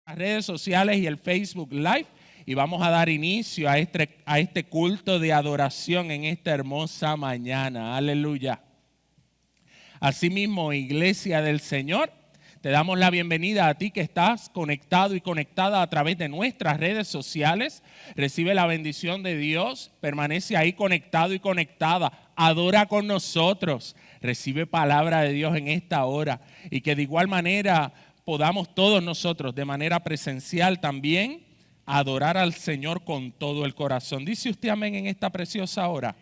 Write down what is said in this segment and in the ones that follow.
Las redes sociales y el Facebook Live, y vamos a dar inicio a este culto de adoración en esta hermosa mañana. Aleluya. Asimismo, Iglesia del Señor, te damos la bienvenida a ti que estás conectado y conectada a través de nuestras redes sociales. Recibe la bendición de Dios, permanece ahí conectado y conectada, adora con nosotros, recibe palabra de Dios en esta hora, y que de igual manera podamos todos nosotros de manera presencial también adorar al Señor con todo el corazón. ¿Dice usted amén en esta preciosa hora?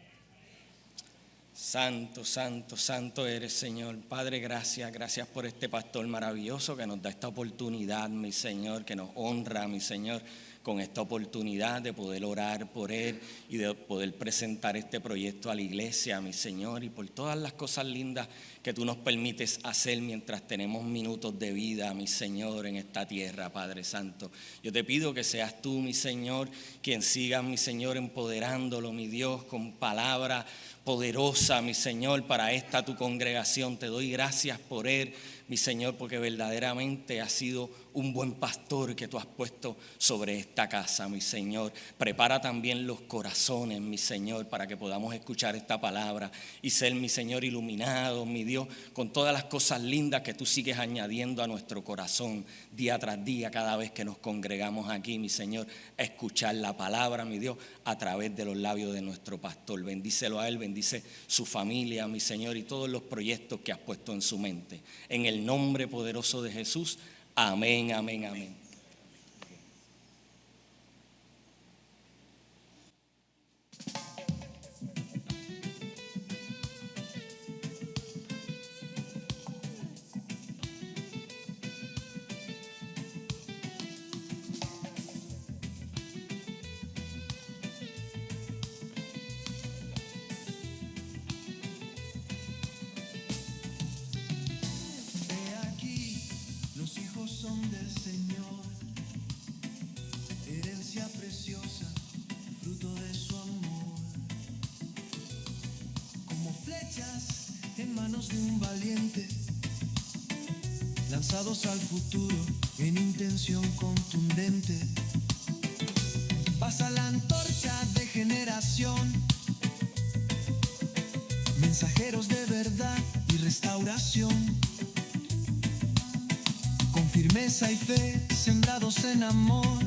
Santo, santo, santo eres, Señor. Padre, gracias por este pastor maravilloso que nos da esta oportunidad, mi Señor, que nos honra, mi Señor, con esta oportunidad de poder orar por él y de poder presentar este proyecto a la iglesia, mi Señor, y por todas las cosas lindas que tú nos permites hacer mientras tenemos minutos de vida, mi Señor, en esta tierra, Padre Santo. Yo te pido que seas tú, mi Señor, quien siga, mi Señor, empoderándolo, mi Dios, con palabra poderosa, mi Señor, para esta tu congregación. Te doy gracias por él, mi Señor, porque verdaderamente ha sido un buen pastor que tú has puesto sobre esta casa, mi Señor. Prepara también los corazones, mi Señor, para que podamos escuchar esta palabra y ser, mi Señor, iluminado, mi Dios, con todas las cosas lindas que tú sigues añadiendo a nuestro corazón día tras día, cada vez que nos congregamos aquí, mi Señor, a escuchar la palabra, mi Dios, a través de los labios de nuestro pastor. Bendícelo a él, bendice su familia, mi Señor, y todos los proyectos que has puesto en su mente. En el nombre poderoso de Jesús. Amén, amén, amén. En manos de un valiente, lanzados al futuro en intención contundente. Pasa la antorcha de generación, mensajeros de verdad y restauración. Con firmeza y fe, sembrados en amor,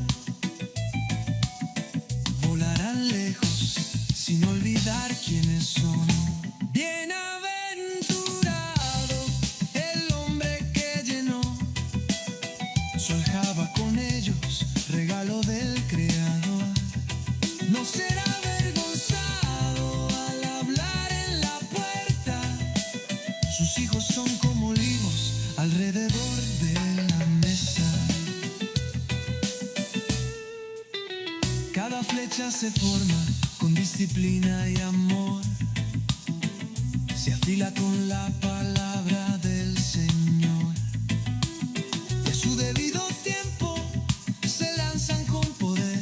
volarán lejos sin olvidar quiénes son. Se forma con disciplina y amor, se afila con la palabra del Señor, y a su debido tiempo se lanzan con poder.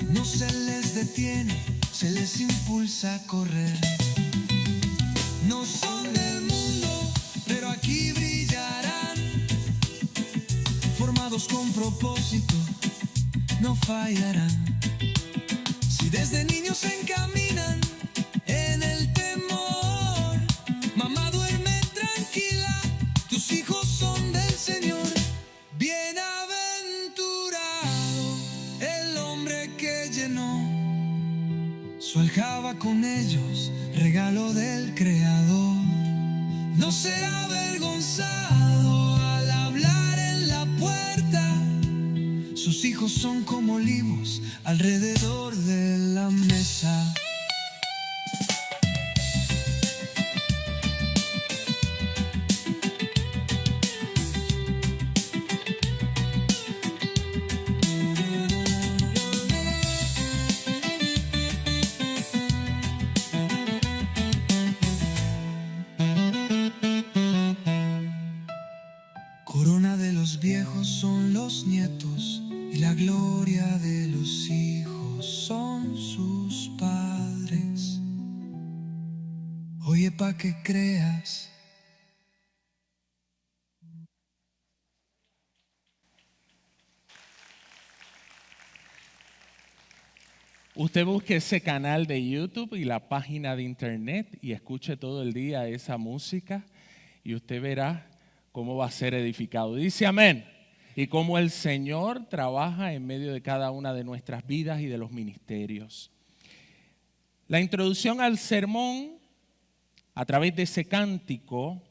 No se les detiene, se les impulsa a correr. No son del mundo, pero aquí brillarán, formados con propósito, no fallarán. Si desde niños se encaminan en el temor, mamá duerme tranquila, tus hijos son del Señor. Bienaventurado el hombre que llenó su aljaba con ellos, regalo del Creador. No será avergonzado al hablar en la puerta, sus hijos son como olivos alrededor de la mesa. Corona de los viejos son los nietos, y la gloria de los hijos son sus padres. Oye, pa' que creas. Usted busque ese canal de YouTube y la página de internet y escuche todo el día esa música y usted verá cómo va a ser edificado. Dice amén. Y cómo el Señor trabaja en medio de cada una de nuestras vidas y de los ministerios. La introducción al sermón a través de ese cántico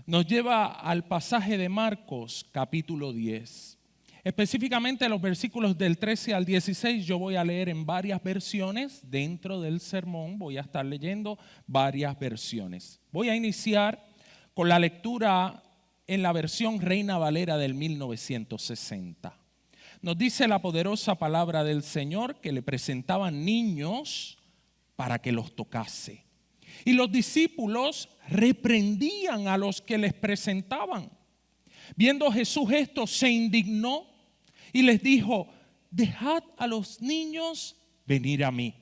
nos lleva al pasaje de Marcos capítulo 10. Específicamente los versículos del 13 al 16 yo voy a leer en varias versiones. Dentro del sermón voy a estar leyendo varias versiones. Voy a iniciar con la lectura en la versión Reina Valera del 1960. Nos dice la poderosa palabra del Señor que le presentaban niños para que los tocase. Y los discípulos reprendían a los que les presentaban. Viendo Jesús esto, se indignó y les dijo: dejad a los niños venir a mí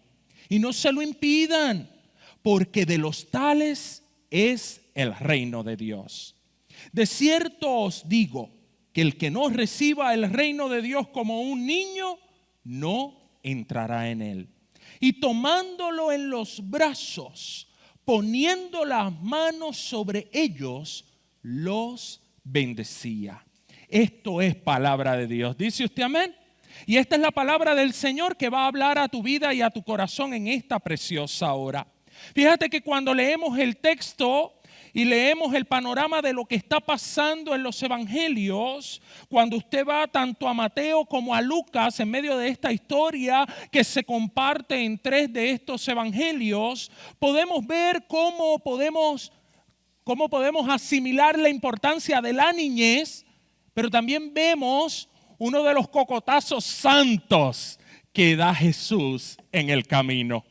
y no se lo impidan, porque de los tales es el reino de Dios. De cierto os digo que el que no reciba el reino de Dios como un niño, no entrará en él. Y tomándolo en los brazos, poniendo las manos sobre ellos, los bendecía. Esto es palabra de Dios. ¿Dice usted amén? Y esta es la palabra del Señor que va a hablar a tu vida y a tu corazón en esta preciosa hora. Fíjate que cuando leemos el texto y leemos el panorama de lo que está pasando en los evangelios, cuando usted va tanto a Mateo como a Lucas en medio de esta historia que se comparte en 3 de estos evangelios, podemos ver cómo podemos asimilar la importancia de la niñez, pero también vemos uno de los cocotazos santos que da Jesús en el camino.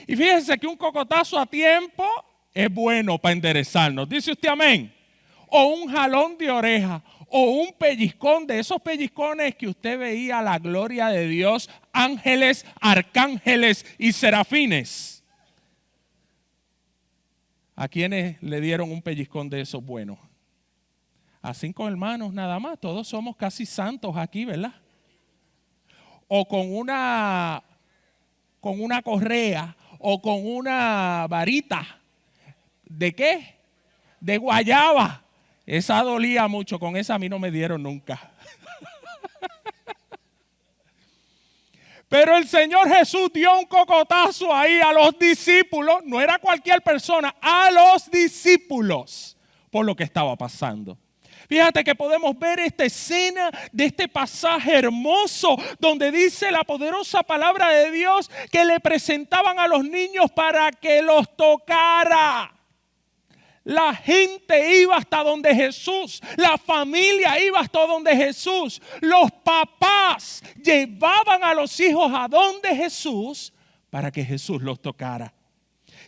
Y fíjense que un cocotazo a tiempo es bueno para enderezarnos. ¿Dice usted amén? O un jalón de oreja, o un pellizcón de esos pellizcones que usted veía a la gloria de Dios, ángeles, arcángeles y serafines. ¿A quiénes le dieron un pellizcón de esos buenos? A 5 hermanos nada más. Todos somos casi santos aquí, ¿verdad? O con una correa o con una varita. ¿De qué? De guayaba. Esa dolía mucho. Con esa a mí no me dieron nunca. Pero el Señor Jesús dio un cocotazo ahí a los discípulos. No era cualquier persona, a los discípulos, por lo que estaba pasando. Fíjate que podemos ver esta escena de este pasaje hermoso donde dice la poderosa palabra de Dios que le presentaban a los niños para que los tocara. La gente iba hasta donde Jesús, la familia iba hasta donde Jesús, los papás llevaban a los hijos a donde Jesús para que Jesús los tocara.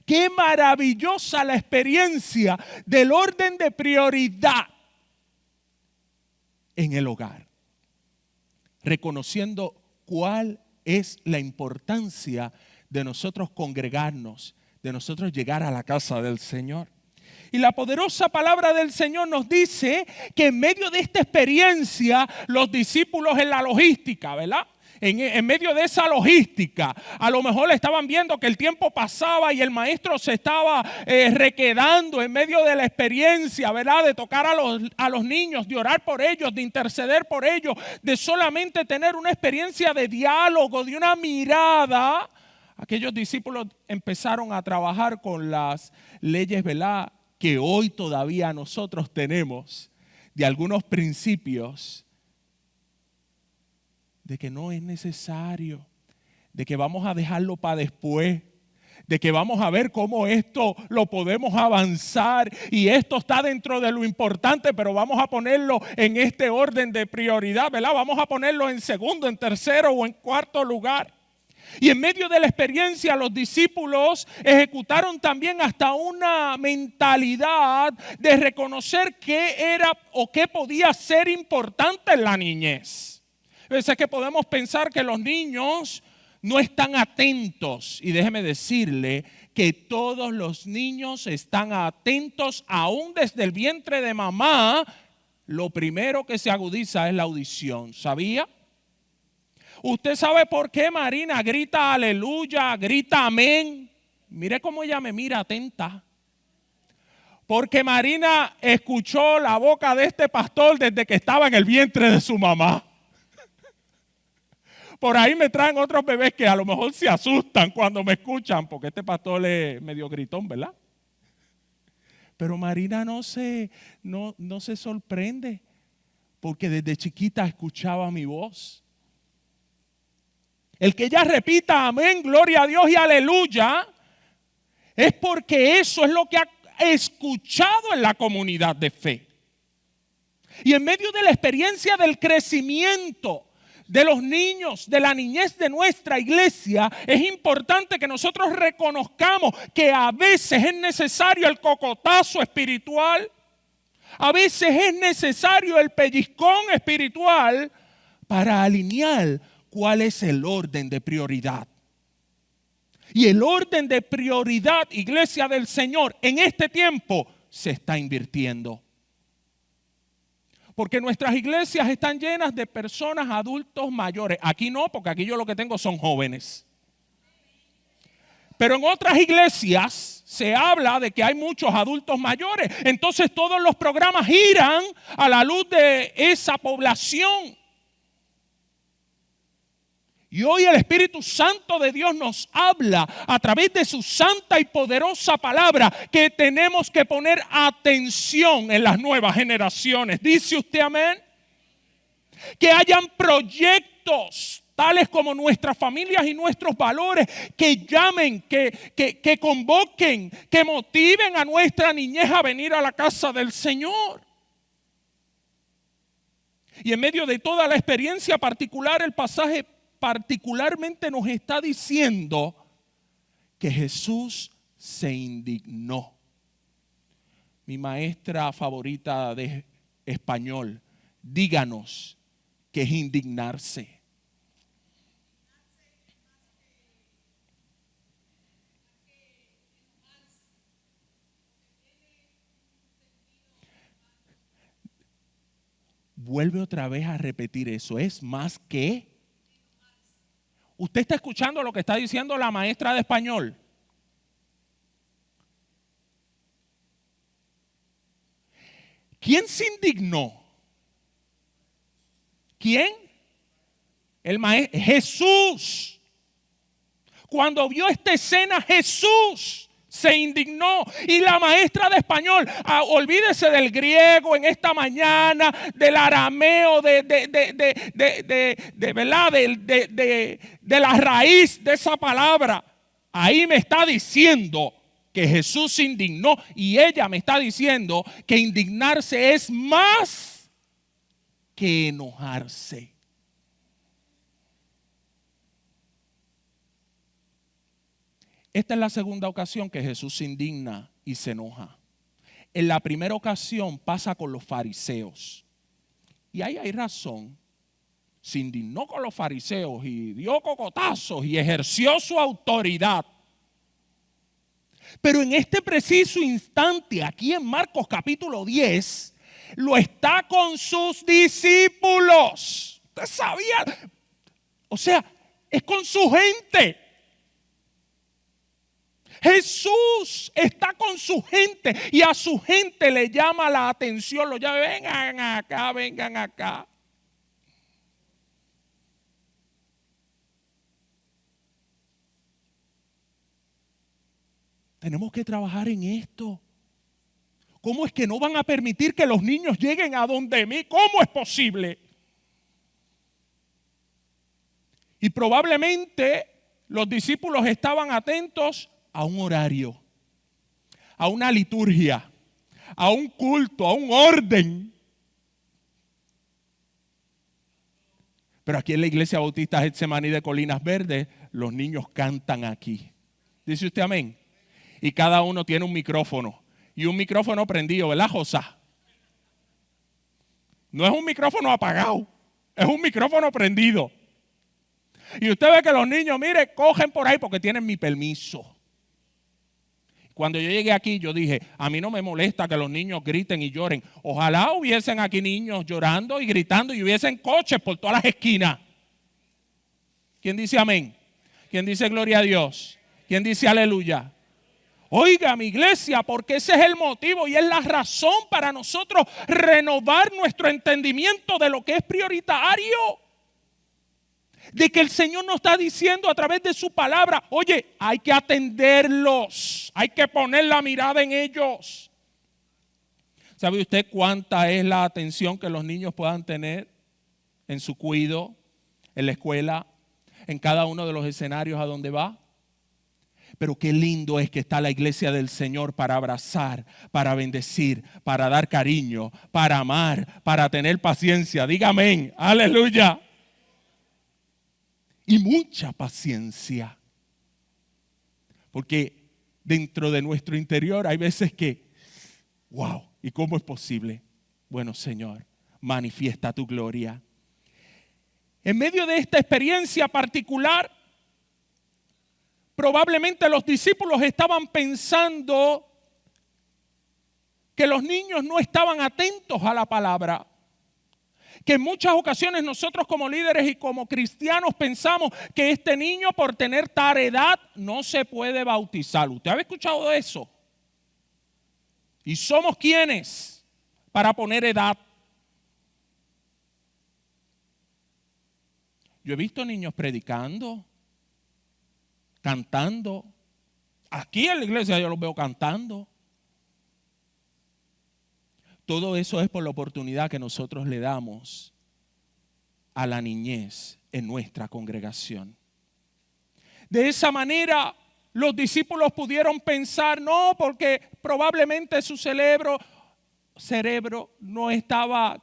Qué maravillosa la experiencia del orden de prioridad en el hogar, reconociendo cuál es la importancia de nosotros congregarnos, de nosotros llegar a la casa del Señor. Y la poderosa palabra del Señor nos dice que en medio de esta experiencia, los discípulos en la logística, ¿verdad? En medio de esa logística, a lo mejor estaban viendo que el tiempo pasaba y el maestro se estaba requedando en medio de la experiencia, ¿verdad? De tocar a los niños, de orar por ellos, de interceder por ellos, de solamente tener una experiencia de diálogo, de una mirada. Aquellos discípulos empezaron a trabajar con las leyes, ¿verdad?, que hoy todavía nosotros tenemos, de algunos principios de que no es necesario, de que vamos a dejarlo para después, de que vamos a ver cómo esto lo podemos avanzar y esto está dentro de lo importante, pero vamos a ponerlo en este orden de prioridad, ¿verdad? Vamos a ponerlo en segundo, en tercero o en cuarto lugar. Y en medio de la experiencia los discípulos ejecutaron también hasta una mentalidad de reconocer qué era o qué podía ser importante en la niñez. A veces que podemos pensar que los niños no están atentos, y déjeme decirle que todos los niños están atentos aún desde el vientre de mamá. Lo primero que se agudiza es la audición, ¿sabía? ¿Usted sabe por qué Marina grita aleluya, grita amén? Mire cómo ella me mira atenta. Porque Marina escuchó la boca de este pastor desde que estaba en el vientre de su mamá. Por ahí me traen otros bebés que a lo mejor se asustan cuando me escuchan, porque este pastor es medio gritón, ¿verdad? Pero Marina no se sorprende, porque desde chiquita escuchaba mi voz. El que ella repita amén, gloria a Dios y aleluya, es porque eso es lo que ha escuchado en la comunidad de fe. Y en medio de la experiencia del crecimiento de los niños, de la niñez de nuestra iglesia, es importante que nosotros reconozcamos que a veces es necesario el cocotazo espiritual, a veces es necesario el pellizcón espiritual para alinear cuál es el orden de prioridad. Y el orden de prioridad, iglesia del Señor, en este tiempo se está invirtiendo. Porque nuestras iglesias están llenas de personas adultos mayores. Aquí no, porque aquí yo lo que tengo son jóvenes. Pero en otras iglesias se habla de que hay muchos adultos mayores. Entonces todos los programas giran a la luz de esa población. Y hoy el Espíritu Santo de Dios nos habla a través de su santa y poderosa palabra que tenemos que poner atención en las nuevas generaciones. ¿Dice usted amén? Que hayan proyectos tales como nuestras familias y nuestros valores, que llamen, que convoquen, que motiven a nuestra niñez a venir a la casa del Señor. Y en medio de toda la experiencia particular, el pasaje particularmente nos está diciendo que Jesús se indignó. Mi maestra favorita de español, díganos qué es indignarse. Vuelve otra vez a repetir eso, es más que... ¿Usted está escuchando lo que está diciendo la maestra de español? ¿Quién se indignó? ¿Quién? El maestro Jesús. Cuando vio esta escena, Jesús se indignó. Y la maestra de español, olvídese del griego en esta mañana, del arameo, ¿verdad? De la raíz de esa palabra. Ahí me está diciendo que Jesús se indignó, y ella me está diciendo que indignarse es más que enojarse. Esta es la segunda ocasión que Jesús se indigna y se enoja. En la primera ocasión pasa con los fariseos. Y ahí hay razón. Se indignó con los fariseos y dio cocotazos y ejerció su autoridad. Pero en este preciso instante, aquí en Marcos capítulo 10, lo está con sus discípulos. ¿Usted sabía? O sea, es con su gente. Jesús está con su gente y a su gente le llama la atención. Lo llama, vengan acá, vengan acá. Tenemos que trabajar en esto. ¿Cómo es que no van a permitir que los niños lleguen a donde mí? ¿Cómo es posible? Y probablemente los discípulos estaban atentos a un horario, a una liturgia, a un culto, a un orden. Pero aquí en la Iglesia Bautista Getsemaní de Colinas Verdes, los niños cantan aquí. ¿Dice usted amén? Y cada uno tiene un micrófono. Y un micrófono prendido, ¿verdad, Josá? No es un micrófono apagado, es un micrófono prendido. Y usted ve que los niños, mire, cogen por ahí porque tienen mi permiso. Cuando yo llegué aquí, yo dije, a mí no me molesta que los niños griten y lloren. Ojalá hubiesen aquí niños llorando y gritando y hubiesen coches por todas las esquinas. ¿Quién dice amén? ¿Quién dice gloria a Dios? ¿Quién dice aleluya? Oiga, mi iglesia, porque ese es el motivo y es la razón para nosotros renovar nuestro entendimiento de lo que es prioritario. De que el Señor nos está diciendo a través de su palabra, oye, hay que atenderlos, hay que poner la mirada en ellos. ¿Sabe usted cuánta es la atención que los niños puedan tener en su cuidado, en la escuela, en cada uno de los escenarios a donde va? Pero qué lindo es que está la iglesia del Señor para abrazar, para bendecir, para dar cariño, para amar, para tener paciencia. Diga amén, aleluya. Y mucha paciencia. Porque dentro de nuestro interior hay veces que, wow, ¿y cómo es posible? Bueno, Señor, manifiesta tu gloria. En medio de esta experiencia particular, probablemente los discípulos estaban pensando que los niños no estaban atentos a la palabra. Que en muchas ocasiones nosotros como líderes y como cristianos pensamos que este niño por tener tal edad no se puede bautizar. ¿Usted ha escuchado eso? ¿Y somos quiénes para poner edad? Yo he visto niños predicando, cantando. Aquí en la iglesia yo los veo cantando. Todo eso es por la oportunidad que nosotros le damos a la niñez en nuestra congregación. De esa manera los discípulos pudieron pensar, no, porque probablemente su cerebro no estaba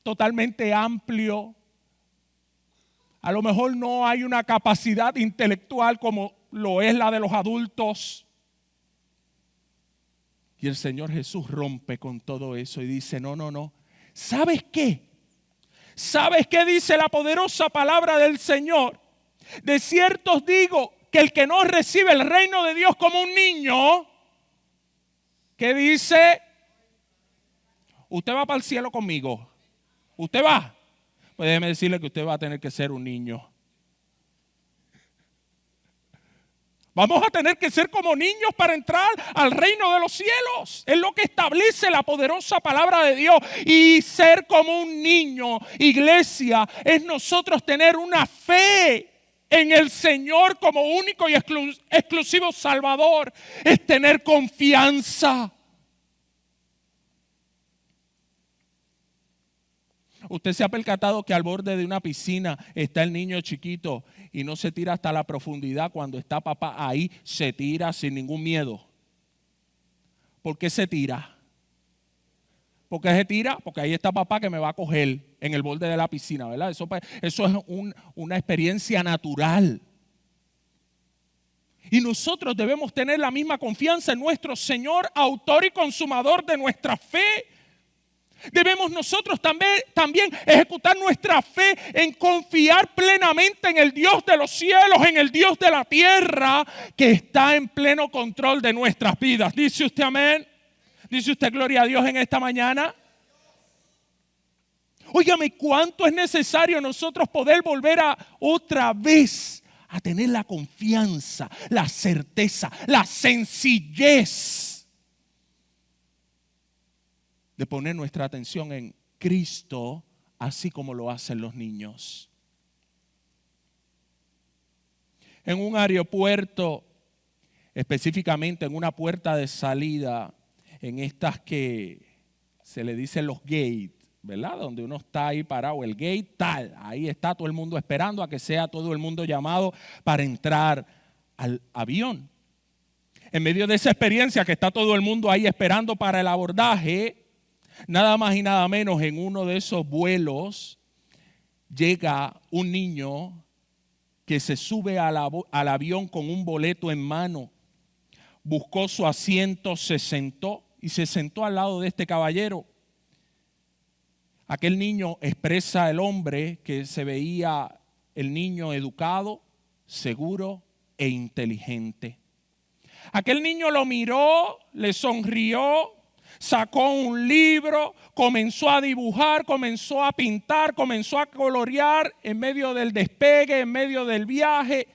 totalmente amplio. A lo mejor no hay una capacidad intelectual como lo es la de los adultos. Y el Señor Jesús rompe con todo eso y dice, no. ¿Sabes qué? ¿Sabes qué dice la poderosa palabra del Señor? De cierto os digo que el que no recibe el reino de Dios como un niño, ¿qué dice? Usted va para el cielo conmigo. ¿Usted va? Pues déjeme decirle que usted va a tener que ser un niño. Vamos a tener que ser como niños para entrar al reino de los cielos. Es lo que establece la poderosa palabra de Dios. Y ser como un niño, iglesia, es nosotros tener una fe en el Señor como único y exclusivo Salvador. Es tener confianza. Usted se ha percatado que al borde de una piscina está el niño chiquito y no se tira hasta la profundidad. Cuando está papá ahí, se tira sin ningún miedo. ¿Por qué se tira? ¿Por qué se tira? Porque ahí está papá que me va a coger en el borde de la piscina, ¿verdad? Eso es una experiencia natural. Y nosotros debemos tener la misma confianza en nuestro Señor, autor y consumador de nuestra fe. Debemos nosotros también ejecutar nuestra fe en confiar plenamente en el Dios de los cielos, en el Dios de la tierra, que está en pleno control de nuestras vidas. ¿Dice usted amén? ¿Dice usted gloria a Dios en esta mañana? Óigame, ¿cuánto es necesario nosotros poder volver otra vez a tener la confianza, la certeza, la sencillez de poner nuestra atención en Cristo, así como lo hacen los niños? En un aeropuerto, específicamente en una puerta de salida, en estas que se le dicen los gates, ¿verdad? Donde uno está ahí parado, el gate tal, ahí está todo el mundo esperando a que sea todo el mundo llamado para entrar al avión. En medio de esa experiencia que está todo el mundo ahí esperando para el abordaje, nada más y nada menos, en uno de esos vuelos llega un niño que se sube al avión con un boleto en mano. Buscó su asiento, se sentó al lado de este caballero. Aquel niño expresa el hombre que se veía el niño educado, seguro e inteligente. Aquel niño lo miró, le sonrió, sacó un libro, comenzó a dibujar, comenzó a pintar, comenzó a colorear en medio del despegue, en medio del viaje.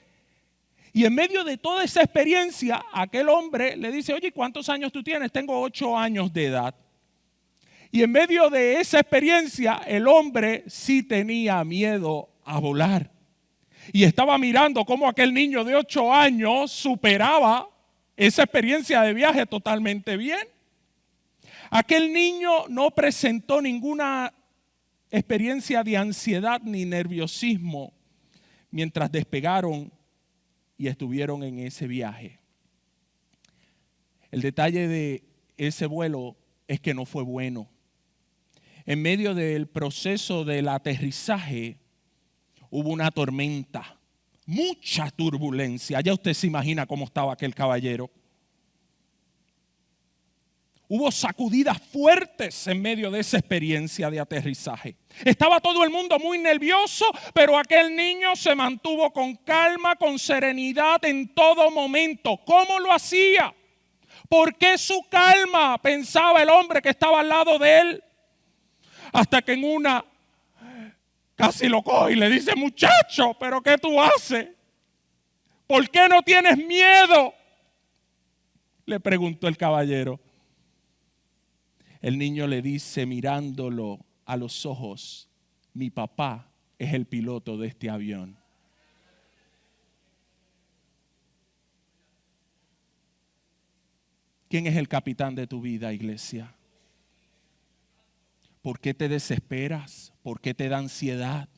Y en medio de toda esa experiencia, aquel hombre le dice, oye, ¿cuántos años tú tienes? Tengo 8 años de edad. Y en medio de esa experiencia, el hombre sí tenía miedo a volar. Y estaba mirando cómo aquel niño de 8 años superaba esa experiencia de viaje totalmente bien. Aquel niño no presentó ninguna experiencia de ansiedad ni nerviosismo mientras despegaron y estuvieron en ese viaje. El detalle de ese vuelo es que no fue bueno. En medio del proceso del aterrizaje hubo una tormenta, mucha turbulencia. Ya usted se imagina cómo estaba aquel caballero. Hubo sacudidas fuertes en medio de esa experiencia de aterrizaje. Estaba todo el mundo muy nervioso, pero aquel niño se mantuvo con calma, con serenidad en todo momento. ¿Cómo lo hacía? ¿Por qué su calma? Pensaba el hombre que estaba al lado de él. Hasta que en una casi lo coge y le dice, muchacho, ¿pero qué tú haces? ¿Por qué no tienes miedo? Le preguntó el caballero. El niño le dice mirándolo a los ojos, mi papá es el piloto de este avión. ¿Quién es el capitán de tu vida, iglesia? ¿Por qué te desesperas? ¿Por qué te da ansiedad?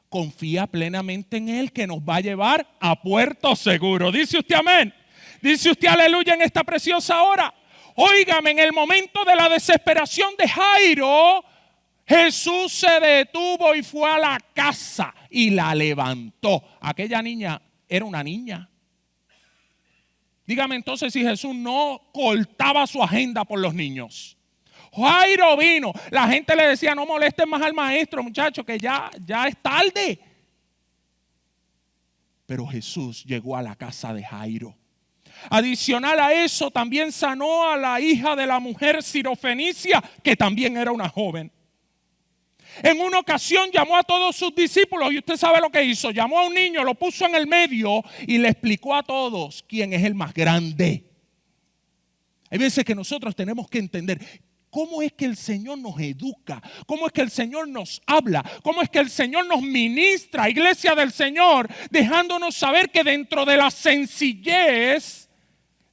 Confía plenamente en Él que nos va a llevar a puerto seguro. ¿Dice usted amén? ¿Dice usted aleluya en esta preciosa hora? Óigame, en el momento de la desesperación de Jairo, Jesús se detuvo y fue a la casa y la levantó. Aquella niña era una niña. Dígame entonces si Jesús no cortaba su agenda por los niños. Jairo vino, la gente le decía, no molesten más al maestro, muchachos, que ya es tarde. Pero Jesús llegó a la casa de Jairo. Adicional a eso, también sanó a la hija de la mujer sirofenicia, que también era una joven. En una ocasión llamó a todos sus discípulos y usted sabe lo que hizo. Llamó a un niño, lo puso en el medio y le explicó a todos quién es el más grande. Hay veces que nosotros tenemos que entender cómo es que el Señor nos educa, cómo es que el Señor nos habla, cómo es que el Señor nos ministra, iglesia del Señor, dejándonos saber que dentro de la sencillez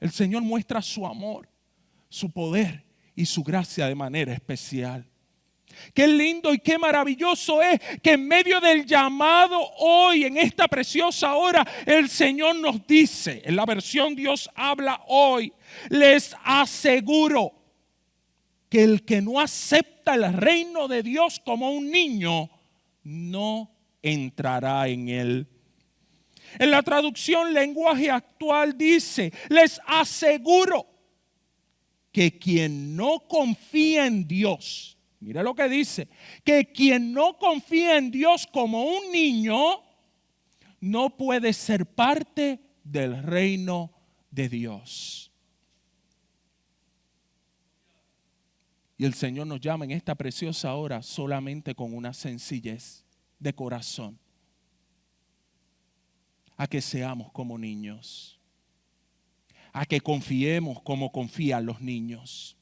el Señor muestra su amor, su poder y su gracia de manera especial. Qué lindo y qué maravilloso es que en medio del llamado hoy, en esta preciosa hora, el Señor nos dice, en la versión Dios habla hoy, les aseguro que el que no acepta el reino de Dios como un niño, no entrará en él. En la traducción lenguaje actual dice, les aseguro que quien no confía en Dios, mira lo que dice, que quien no confía en Dios como un niño, no puede ser parte del reino de Dios. Y el Señor nos llama en esta preciosa hora solamente con una sencillez de corazón, a que seamos como niños, a que confiemos como confían los niños,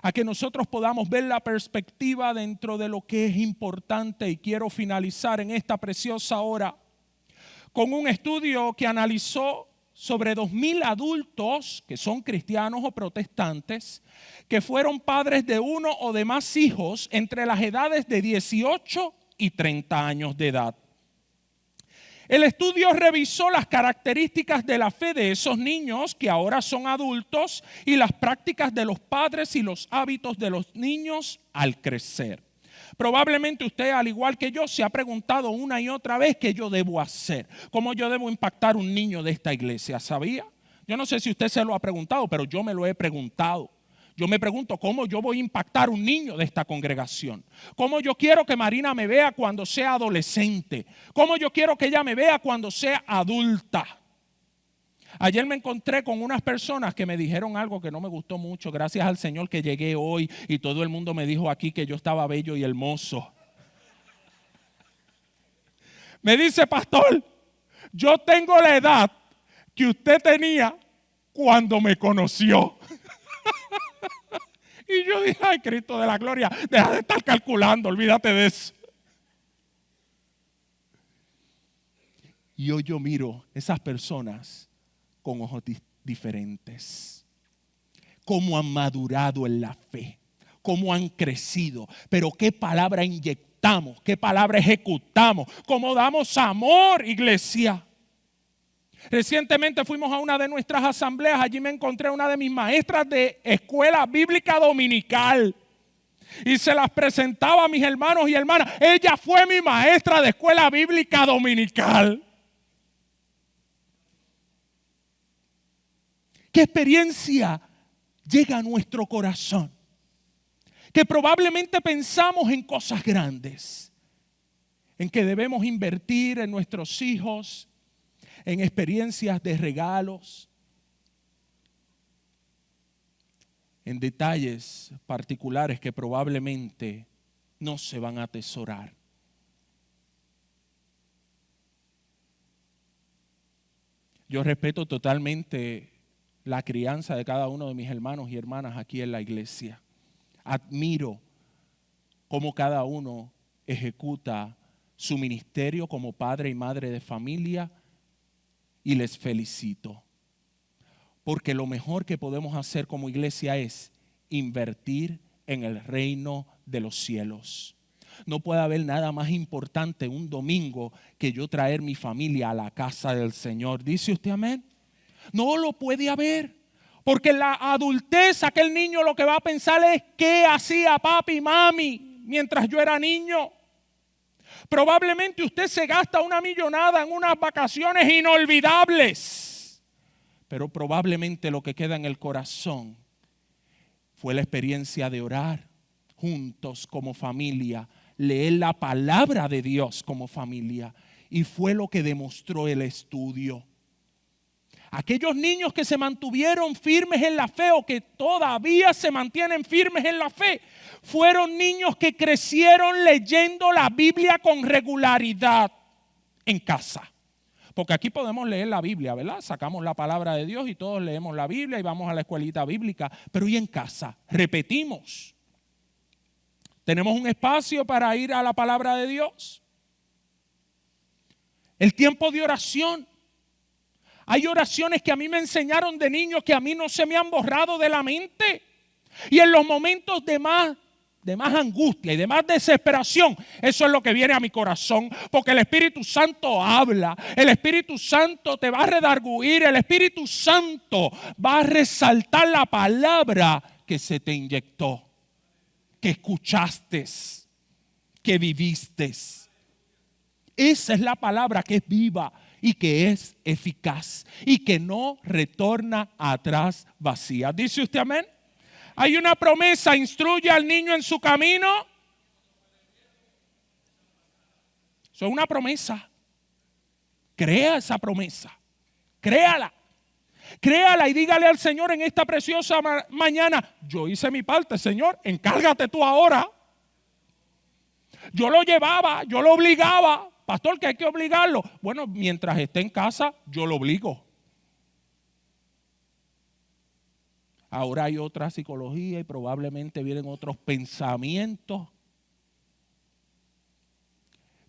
a que nosotros podamos ver la perspectiva dentro de lo que es importante. Y quiero finalizar en esta preciosa hora con un estudio que analizó sobre 2,000 adultos que son cristianos o protestantes, que fueron padres de uno o de más hijos entre las edades de 18 y 30 años de edad. El estudio revisó las características de la fe de esos niños que ahora son adultos y las prácticas de los padres y los hábitos de los niños al crecer. Probablemente usted, al igual que yo, se ha preguntado una y otra vez qué yo debo hacer, cómo yo debo impactar un niño de esta iglesia, ¿sabía? Yo no sé si usted se lo ha preguntado, pero yo me lo he preguntado. Yo me pregunto cómo yo voy a impactar un niño de esta congregación. Cómo yo quiero que Marina me vea cuando sea adolescente. Cómo yo quiero que ella me vea cuando sea adulta. Ayer me encontré con unas personas que me dijeron algo que no me gustó mucho. Gracias al Señor que llegué hoy y todo el mundo me dijo aquí que yo estaba bello y hermoso. Me dice, pastor, yo tengo la edad que usted tenía cuando me conoció. Y yo dije, ay, Cristo de la gloria, deja de estar calculando, olvídate de eso. Y hoy yo miro esas personas con ojos diferentes. Cómo han madurado en la fe, cómo han crecido, pero qué palabra inyectamos, qué palabra ejecutamos, cómo damos amor, iglesia. Recientemente fuimos a una de nuestras asambleas, allí me encontré a una de mis maestras de escuela bíblica dominical y se las presentaba a mis hermanos y hermanas. Ella fue mi maestra de escuela bíblica dominical. ¿Qué experiencia llega a nuestro corazón? Que probablemente pensamos en cosas grandes, en que debemos invertir en nuestros hijos, en experiencias de regalos, en detalles particulares que probablemente no se van a atesorar. Yo respeto totalmente la crianza de cada uno de mis hermanos y hermanas aquí en la iglesia. Admiro cómo cada uno ejecuta su ministerio como padre y madre de familia y les felicito. Porque lo mejor que podemos hacer como iglesia es invertir en el reino de los cielos. No puede haber nada más importante un domingo que yo traer mi familia a la casa del Señor. ¿Dice usted amén? No lo puede haber. Porque en la adultez aquel niño lo que va a pensar es qué hacía papi y mami mientras yo era niño. Probablemente usted se gasta una millonada en unas vacaciones inolvidables. Pero probablemente lo que queda en el corazón fue la experiencia de orar juntos como familia, leer la palabra de Dios como familia. Y fue lo que demostró el estudio. Aquellos niños que se mantuvieron firmes en la fe o que todavía se mantienen firmes en la fe, fueron niños que crecieron leyendo la Biblia con regularidad en casa. Porque aquí podemos leer la Biblia, ¿verdad? Sacamos la palabra de Dios y todos leemos la Biblia y vamos a la escuelita bíblica. Pero ¿y en casa? Repetimos. ¿Tenemos un espacio para ir a la palabra de Dios? El tiempo de oración. Hay oraciones que a mí me enseñaron de niño que a mí no se me han borrado de la mente. Y en los momentos de más angustia y de más desesperación, eso es lo que viene a mi corazón. Porque el Espíritu Santo habla, el Espíritu Santo te va a redarguir, el Espíritu Santo va a resaltar la palabra que se te inyectó, que escuchaste, que viviste. Esa es la palabra que es viva y que es eficaz y que no retorna atrás vacía. ¿Dice usted amén? Hay una promesa, instruye al niño en su camino. Eso es una promesa. Crea esa promesa. Créala. Créala y dígale al Señor en esta preciosa mañana: yo hice mi parte, Señor, encárgate tú ahora. Yo lo llevaba, yo lo obligaba. Pastor, que hay que obligarlo. Bueno, mientras esté en casa, yo lo obligo. Ahora hay otra psicología y probablemente vienen otros pensamientos.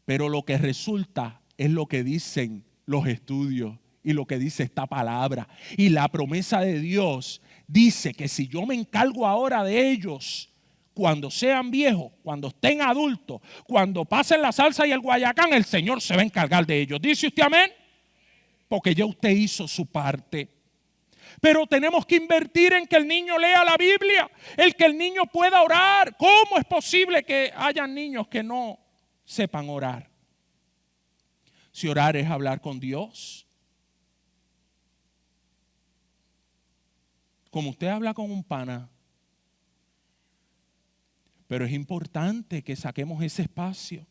Pero lo que resulta es lo que dicen los estudios y lo que dice esta palabra. Y la promesa de Dios dice que si yo me encargo ahora de ellos, cuando sean viejos, cuando estén adultos, cuando pasen la salsa y el guayacán, el Señor se va a encargar de ellos. ¿Dice usted amén? Porque ya usted hizo su parte. Pero tenemos que invertir en que el niño lea la Biblia, el que el niño pueda orar. ¿Cómo es posible que hayan niños que no sepan orar? Si orar es hablar con Dios, como usted habla con un pana. Pero es importante que saquemos ese espacio.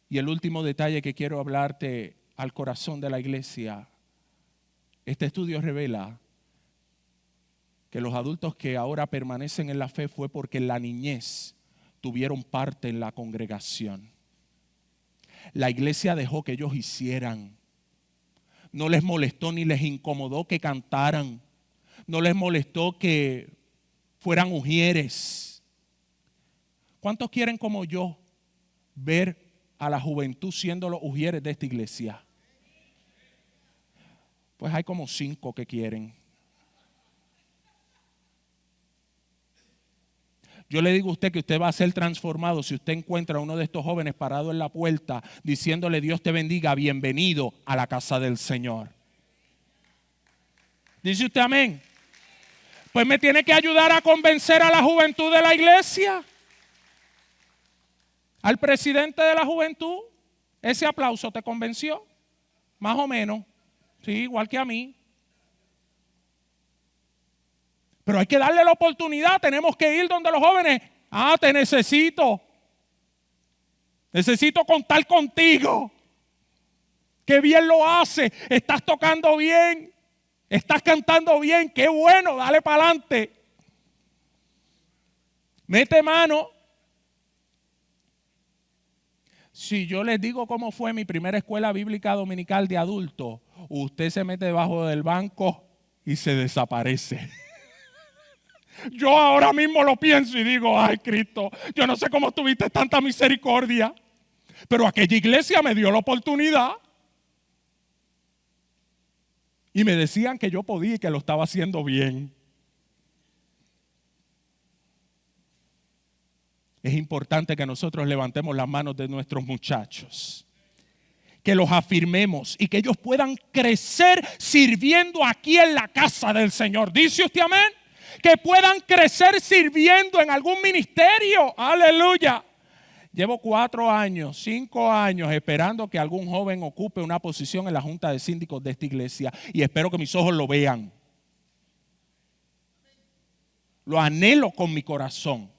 Y el último detalle que quiero hablarte al corazón de la iglesia. Este estudio revela que los adultos que ahora permanecen en la fe fue porque en la niñez tuvieron parte en la congregación. La iglesia dejó que ellos hicieran. No les molestó ni les incomodó que cantaran. No les molestó que fueran ujieres. ¿Cuántos quieren como yo ver a la juventud siendo los ujieres de esta iglesia? Pues hay como 5 que quieren. Yo le digo a usted que usted va a ser transformado si usted encuentra a uno de estos jóvenes parado en la puerta diciéndole: Dios te bendiga, bienvenido a la casa del Señor. ¿Dice usted amén? Pues me tiene que ayudar a convencer a la juventud de la iglesia. Al presidente de la juventud, ¿ese aplauso te convenció? Más o menos. Sí, igual que a mí. Pero hay que darle la oportunidad, tenemos que ir donde los jóvenes. Te necesito. Necesito contar contigo. Qué bien lo hace, estás tocando bien, estás cantando bien, qué bueno, dale para adelante. Mete mano. Si yo les digo cómo fue mi primera escuela bíblica dominical de adultos, usted se mete debajo del banco y se desaparece. Yo ahora mismo lo pienso y digo: ay, Cristo, yo no sé cómo tuviste tanta misericordia, pero aquella iglesia me dio la oportunidad. Y me decían que yo podía y que lo estaba haciendo bien. Es importante que nosotros levantemos las manos de nuestros muchachos, que los afirmemos y que ellos puedan crecer sirviendo aquí en la casa del Señor. ¿Dice usted amén? Que puedan crecer sirviendo en algún ministerio. Aleluya. Llevo 4 años, 5 años esperando que algún joven ocupe una posición en la junta de síndicos de esta iglesia y espero que mis ojos lo vean. Lo anhelo con mi corazón.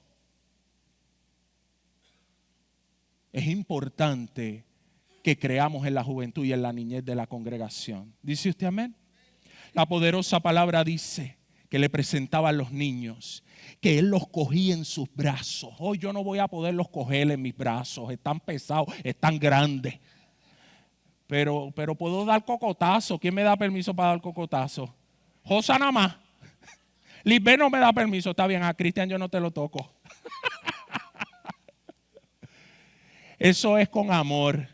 Es importante que creamos en la juventud y en la niñez de la congregación. ¿Dice usted amén? La poderosa palabra dice que le presentaba a los niños, que él los cogía en sus brazos. Hoy yo no voy a poderlos coger en mis brazos, están pesados, están grandes. Pero puedo dar cocotazo. ¿Quién me da permiso para dar cocotazo? Josa nada más. Lisbeth no me da permiso, está bien, a Cristian yo no te lo toco. Eso es con amor.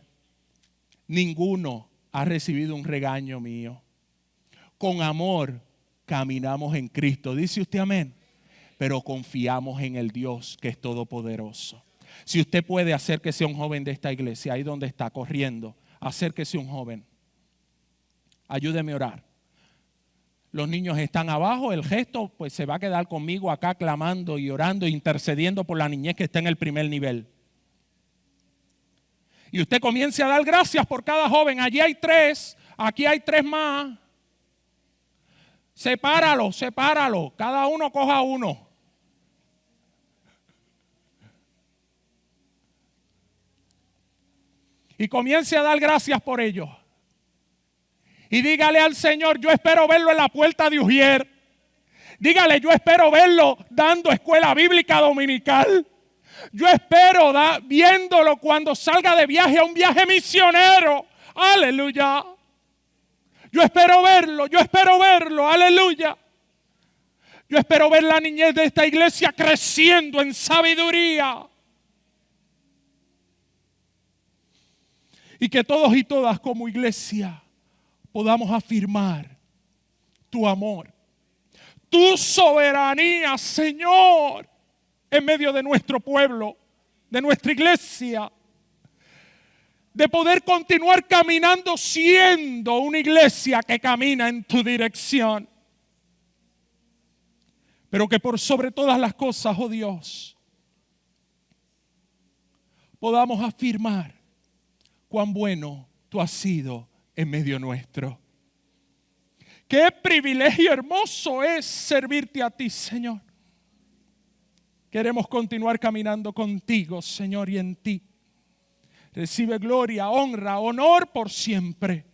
Ninguno ha recibido un regaño mío. Con amor caminamos en Cristo. ¿Dice usted amén? Pero confiamos en el Dios que es todopoderoso. Si usted puede, acérquese a un joven de esta iglesia, ahí donde está, corriendo. Acérquese a un joven. Ayúdeme a orar. Los niños están abajo, el gesto pues se va a quedar conmigo acá clamando y orando e intercediendo por la niñez que está en el primer nivel. Y usted comience a dar gracias por cada joven. Allí hay 3, aquí hay 3 más. Sepáralo, cada uno coja uno. Y comience a dar gracias por ellos. Y dígale al Señor: yo espero verlo en la puerta de Ujier. Dígale: yo espero verlo dando escuela bíblica dominical. Yo espero viéndolo cuando salga de viaje a un viaje misionero. Aleluya. Yo espero verlo, aleluya. Yo espero ver la niñez de esta iglesia creciendo en sabiduría. Y que todos y todas como iglesia podamos afirmar tu amor, tu soberanía, Señor, en medio de nuestro pueblo, de nuestra iglesia. De poder continuar caminando siendo una iglesia que camina en tu dirección. Pero que por sobre todas las cosas, oh Dios, podamos afirmar cuán bueno tú has sido en medio nuestro. Qué privilegio hermoso es servirte a ti, Señor. Queremos continuar caminando contigo, Señor, y en ti. Recibe gloria, honra, honor por siempre.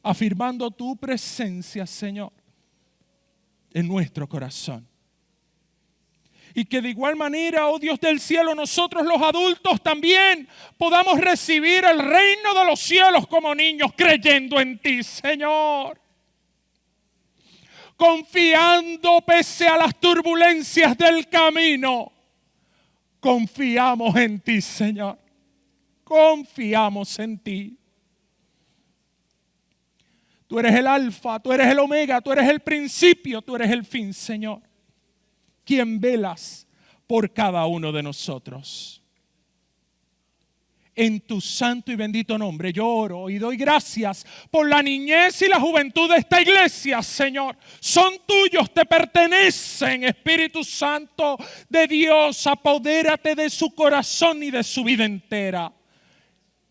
Afirmando tu presencia, Señor, en nuestro corazón. Y que de igual manera, oh Dios del cielo, nosotros los adultos también podamos recibir el reino de los cielos como niños, creyendo en ti, Señor. Confiando pese a las turbulencias del camino. Confiamos en ti, Señor. Confiamos en ti. Tú eres el alfa, tú eres el omega, tú eres el principio, tú eres el fin, Señor. Quien velas por cada uno de nosotros. En tu santo y bendito nombre yo oro y doy gracias por la niñez y la juventud de esta iglesia, Señor. Son tuyos, te pertenecen, Espíritu Santo de Dios. Apodérate de su corazón y de su vida entera.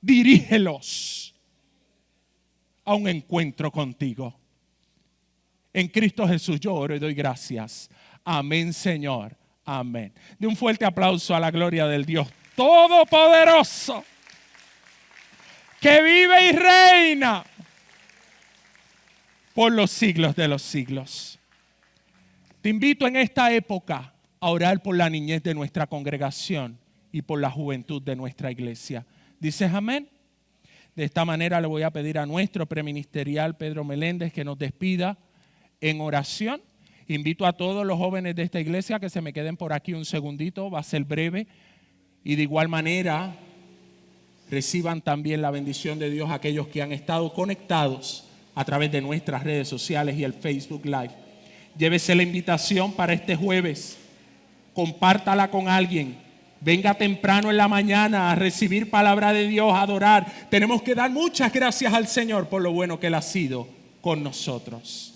Dirígelos a un encuentro contigo. En Cristo Jesús yo oro y doy gracias. Amén, Señor. Amén. De un fuerte aplauso a la gloria del Dios Todopoderoso, que vive y reina por los siglos de los siglos. Te invito en esta época a orar por la niñez de nuestra congregación y por la juventud de nuestra iglesia. ¿Dices amén? De esta manera le voy a pedir a nuestro preministerial Pedro Meléndez que nos despida en oración. Invito a todos los jóvenes de esta iglesia que se me queden por aquí un segundito, va a ser breve. Y de igual manera reciban también la bendición de Dios aquellos que han estado conectados a través de nuestras redes sociales y el Facebook Live. Llévese la invitación para este jueves, compártala con alguien. Venga temprano en la mañana a recibir palabra de Dios, a adorar. Tenemos que dar muchas gracias al Señor por lo bueno que Él ha sido con nosotros.